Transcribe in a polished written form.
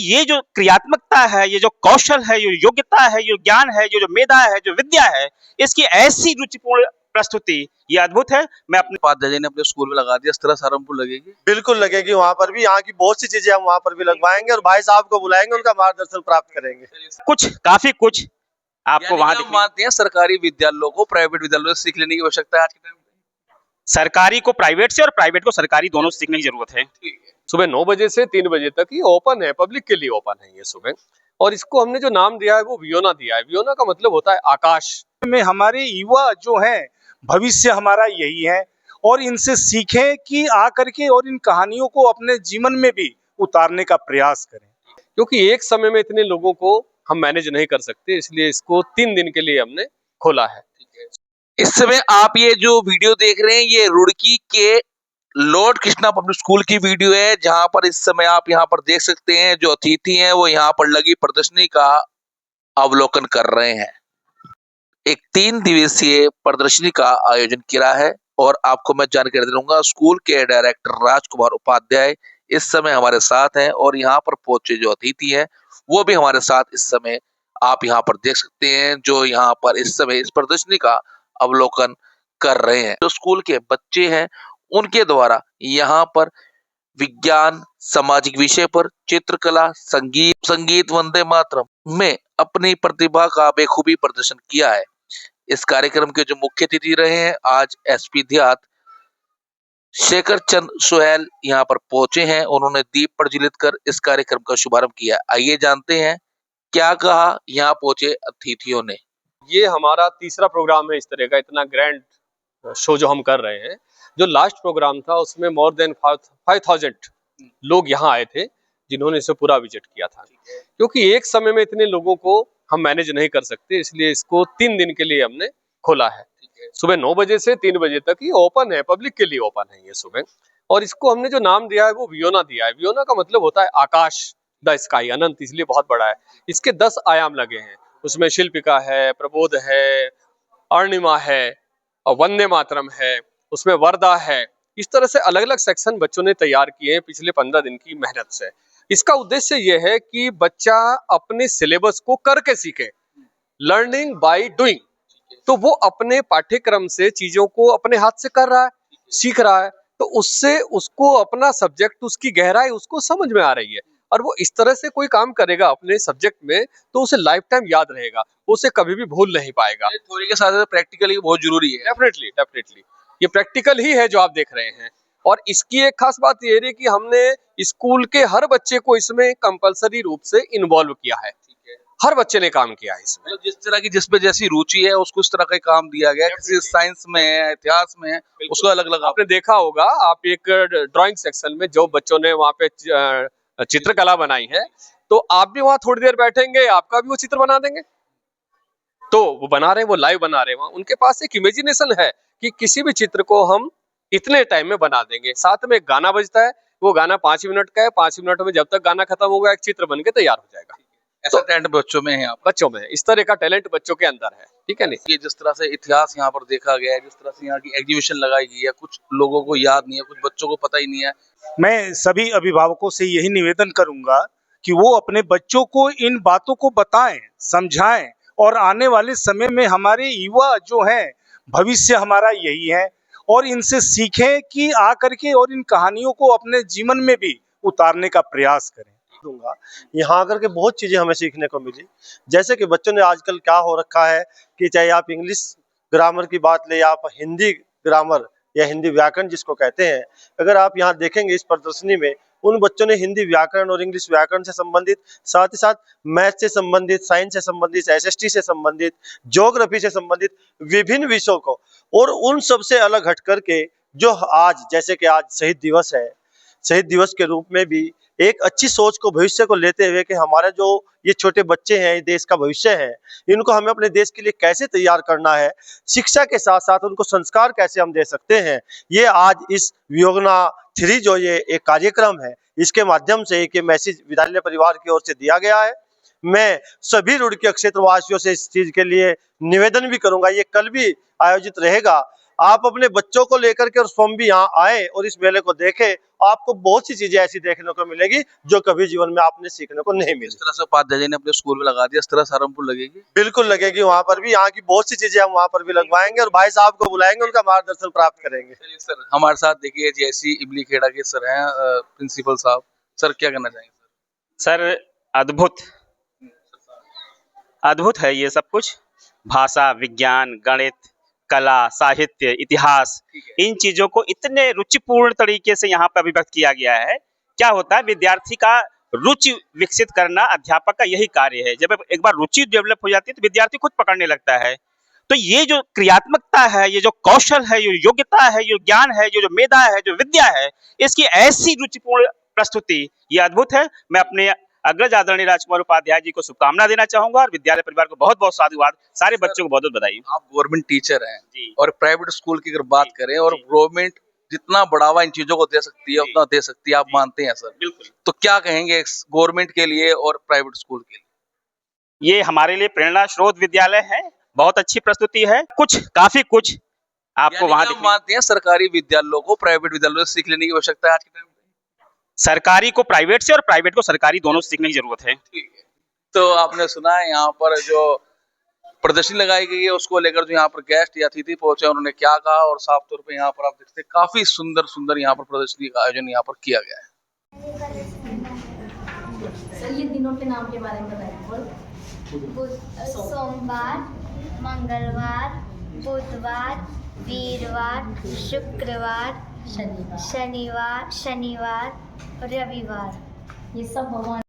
ये जो क्रियात्मकता है, ये जो कौशल है, ये योग्यता है, ये ज्ञान है, ये जो मेधा है, जो विद्या है, इसकी ऐसी रुचिपूर्ण प्रस्तुति ये अद्भुत है। मैं अपने उपाध्याय जी ने अपने स्कूल में लगा दिया, इस तरह सहारनपुर लगेगी। बिल्कुल लगेगी, वहाँ पर भी यहाँ की बहुत सी चीजें हम वहाँ पर भी लगवाएंगे और भाई साहब को बुलाएंगे, उनका मार्गदर्शन प्राप्त करेंगे। काफी कुछ आपको वहाँ मानते हैं सरकारी विद्यालयों को प्राइवेट विद्यालयों से सीख लेने की आवश्यकता है आज के टाइम में? सरकारी को प्राइवेट से और प्राइवेट को सरकारी दोनों से सीखने की जरूरत है। सुबह 9 बजे से 3 बजे तक ये ओपन है, पब्लिक के लिए ओपन है ये सुबह। और इसको हमने जो नाम दिया है वो वियोना दिया है। वियोना का मतलब होता है आकाश में। हमारे युवा जो हैं, भविष्य हमारा यही है और इनसे सीखें कि आकर के और इन कहानियों को अपने जीवन में भी उतारने का प्रयास करें, क्योंकि एक समय में इतने लोगों को हम मैनेज नहीं कर सकते, इसलिए इसको 3 दिन के लिए हमने खोला है। इस समय आप ये जो वीडियो देख रहे हैं ये रुड़की के लॉर्ड कृष्णा पब्लिक स्कूल की वीडियो है, जहां पर इस समय आप यहां पर देख सकते हैं जो अतिथि हैं वो यहां पर लगी प्रदर्शनी का अवलोकन कर रहे हैं। एक 3 दिवसीय प्रदर्शनी का आयोजन किया है और आपको मैं जानकारी दे दूंगा, स्कूल के डायरेक्टर राजकुमार उपाध्याय इस समय हमारे साथ हैं और यहाँ पर पहुंचे जो अतिथि हैं वो भी हमारे साथ इस समय आप यहाँ पर देख सकते हैं, जो यहाँ पर इस समय इस प्रदर्शनी का अवलोकन कर रहे हैं। जो स्कूल के बच्चे हैं उनके द्वारा यहाँ पर विज्ञान, सामाजिक विषय पर चित्रकला, संगीत वंदे मातरम में अपनी प्रतिभा का बेखूबी प्रदर्शन किया है। इस कार्यक्रम के जो मुख्य अतिथि रहे हैं आज एसपी देहात शेखर चंद सुहेल यहाँ पर पहुंचे हैं, उन्होंने दीप प्रज्वलित कर इस कार्यक्रम का शुभारंभ किया। आइए जानते हैं क्या कहा यहाँ पहुंचे अतिथियों ने। ये हमारा तीसरा प्रोग्राम है इस तरह का, इतना ग्रैंड शो जो हम कर रहे हैं। जो लास्ट प्रोग्राम था उसमें मोर देन 5000 लोग यहाँ आए थे जिन्होंने इसे पूरा विजिट किया था। क्योंकि एक समय में इतने लोगों को हम मैनेज नहीं कर सकते, इसलिए इसको 3 दिन के लिए हमने खोला है। सुबह 9 बजे से 3 बजे तक ये ओपन है, पब्लिक के लिए ओपन है ये सुबह। और इसको हमने जो नाम दिया है वो वियोना दिया है। वियोना का मतलब होता है आकाश, द स्काई, अनंत, इसलिए बहुत बड़ा है। इसके 10 आयाम लगे हैं, उसमें शिल्पिका है, प्रबोध है, अर्णिमा है और वंदे मातरम है, उसमें वर्दा है। इस तरह से अलग अलग सेक्शन बच्चों ने तैयार किए हैं पिछले 15 दिन की मेहनत से। इसका उद्देश्य यह है कि बच्चा अपने सिलेबस को करके सीखे, लर्निंग बाय डूइंग। तो वो अपने पाठ्यक्रम से चीजों को अपने हाथ से कर रहा है, सीख रहा है, तो उससे उसको अपना सब्जेक्ट, उसकी गहराई उसको समझ में आ रही है। और वो इस तरह से कोई काम करेगा अपने सब्जेक्ट में तो उसे लाइफ टाइम याद रहेगा, उसे कभी भी भूल नहीं पाएगा। थ्योरी के साथ प्रैक्टिकली बहुत जरूरी है। डेफिनेटली ये प्रैक्टिकल ही है जो आप देख रहे हैं। और इसकी एक खास बात ये रही कि हमने स्कूल के हर बच्चे को इसमें कंपलसरी रूप से इन्वॉल्व किया है। हर बच्चे ने काम किया है इसमें। जिस तरह की जिसमें जैसी रुचि है उसको उस तरह का काम दिया गया है। किसी साइंस में है, इतिहास में है, उसको अलग अलग। आपने देखा होगा, आप एक ड्राइंग सेक्शन में जो बच्चों ने वहाँ पे चित्रकला बनाई है, तो आप भी वहाँ थोड़ी देर बैठेंगे, आपका भी वो चित्र बना देंगे। तो वो बना रहे हैं, वो लाइव बना रहे हैं, वहाँ उनके पास एक इमेजिनेशन है कि किसी भी चित्र को हम इतने टाइम में बना देंगे। साथ में गाना बजता है, वो गाना 5 मिनट का है, 5 मिनट में जब तक गाना खत्म होगा एक चित्र बन के तैयार हो जाएगा। ऐसा टैलेंट बच्चों में है, बच्चों में इस तरह का टैलेंट बच्चों के अंदर है। ठीक है नहीं, ये जिस तरह से इतिहास यहाँ पर देखा गया है, जिस तरह से यहाँ की एग्जीबिशन लगाई गई है, कुछ लोगों को याद नहीं है, कुछ बच्चों को पता ही नहीं है। मैं सभी अभिभावकों से यही निवेदन करूंगा कि वो अपने बच्चों को इन बातों को बताएं, समझाएं और आने वाले समय में हमारे युवा जो हैं, भविष्य हमारा यही है और इनसे सीखें कि आकर के और इन कहानियों को अपने जीवन में भी उतारने का प्रयास करें। दूंगा यहाँ आकर के बहुत चीजें हमें सीखने को मिली। जैसे कि बच्चों ने आजकल क्या हो रखा है कि चाहे आप इंग्लिश ग्रामर की बात ले या आप हिंदी ग्रामर या हिंदी व्याकरण जिसको कहते हैं, अगर आप यहाँ देखेंगे इस प्रदर्शनी में उन बच्चों ने हिंदी व्याकरण और इंग्लिश व्याकरण से संबंधित, साथ ही साथ मैथ से संबंधित, साइंस से संबंधित, एसएसटी से संबंधित, ज्योग्राफी से संबंधित विभिन्न विषयों को, और उन सब से अलग हट करके जो आज, जैसे कि आज शहीद दिवस है, शहीद दिवस के रूप में भी एक अच्छी सोच को, भविष्य को लेते हुए कि हमारे जो ये छोटे बच्चे हैं, ये देश का भविष्य है, इनको हमें अपने देश के लिए कैसे तैयार करना है, शिक्षा के साथ साथ उनको संस्कार कैसे हम दे सकते हैं, ये आज इस वियोगना 3 जो ये एक कार्यक्रम है, इसके माध्यम से एक मैसेज विद्यालय परिवार की ओर से दिया गया है। मैं सभी रुड़की क्षेत्रवासियों से इस चीज के लिए निवेदन भी करूंगा, ये कल भी आयोजित रहेगा। आप अपने बच्चों को लेकर के और स्वयं भी यहाँ आए और इस मेले को देखें, आपको बहुत सी चीजें ऐसी देखने को मिलेगी जो कभी जीवन में आपने सीखने को नहीं इस मिली। तरह से उपाध्याय जी ने अपने स्कूल में लगा दिया, इस तरह सहारनपुर लगेगी। बिल्कुल लगेगी, वहाँ पर भी यहाँ की बहुत सी चीजें हम वहाँ पर भी लगवाएंगे और भाई साहब को बुलाएंगे, उनका मार्गदर्शन प्राप्त करेंगे। चलिए सर, हमारे साथ देखिए जैसी इमली खेड़ा के सर हैं, प्रिंसिपल साहब। सर क्या कहना चाहेंगे? सर अद्भुत अद्भुत है ये सब कुछ। भाषा, विज्ञान, गणित, कला, साहित्य, इतिहास, इन चीजों को इतने रुचिपूर्ण तरीके से यहाँ पर अभिव्यक्त किया गया है। क्या होता है, विद्यार्थी का रुचि विकसित करना अध्यापक का यही कार्य है। जब एक बार रुचि डेवलप हो जाती है तो विद्यार्थी खुद पकड़ने लगता है। तो ये जो क्रियात्मकता है, ये जो कौशल है, ये योग्यता है, ये ज्ञान है, ये जो मेधा है, जो विद्या है, इसकी ऐसी रुचिपूर्ण प्रस्तुति ये अद्भुत है। मैं अपने अग्रज आदरणीय राजकुमार उपाध्याय जी को शुभकामना देना चाहूंगा और विद्यालय परिवार को बहुत बहुत साधुवाद, सारे बच्चों को बहुत बहुत बधाई। आप गवर्नमेंट टीचर हैं जी। और प्राइवेट स्कूल की अगर बात करें, और जी। गवर्नमेंट जितना बढ़ावा इन चीजों को दे सकती है उतना दे सकती है, आप मानते हैं सर? बिल्कुल। तो क्या कहेंगे गवर्नमेंट के लिए और प्राइवेट स्कूल के लिए? ये हमारे लिए प्रेरणा स्रोत विद्यालय है, बहुत अच्छी प्रस्तुति है। काफी कुछ आपको यानी वहां कि आप मानते हैं सरकारी विद्यालयों को प्राइवेट विद्यालयों से सीख लेने की आवश्यकता है आज के टाइम में? सरकारी को प्राइवेट से और प्राइवेट को सरकारी दोनों से सीखने की जरूरत है। ठीक है। तो आपने सुना है यहाँ पर जो प्रदर्शनी लगाई गई है उसको लेकर जो यहाँ पर गेस्ट या अतिथि पहुंचे उन्होंने क्या कहा, और साफ तौर पे यहाँ पर आप देखते हैं काफी सुंदर सुंदर यहाँ पर प्रदर्शनी का आयोजन यहाँ पर किया गया है। सर ये दिनों के नाम के बारे में बताइए। सोमवार, मंगलवार, बुधवार, वीरवार, शुक्रवार, शनिवार, रविवार। ये सब भगवान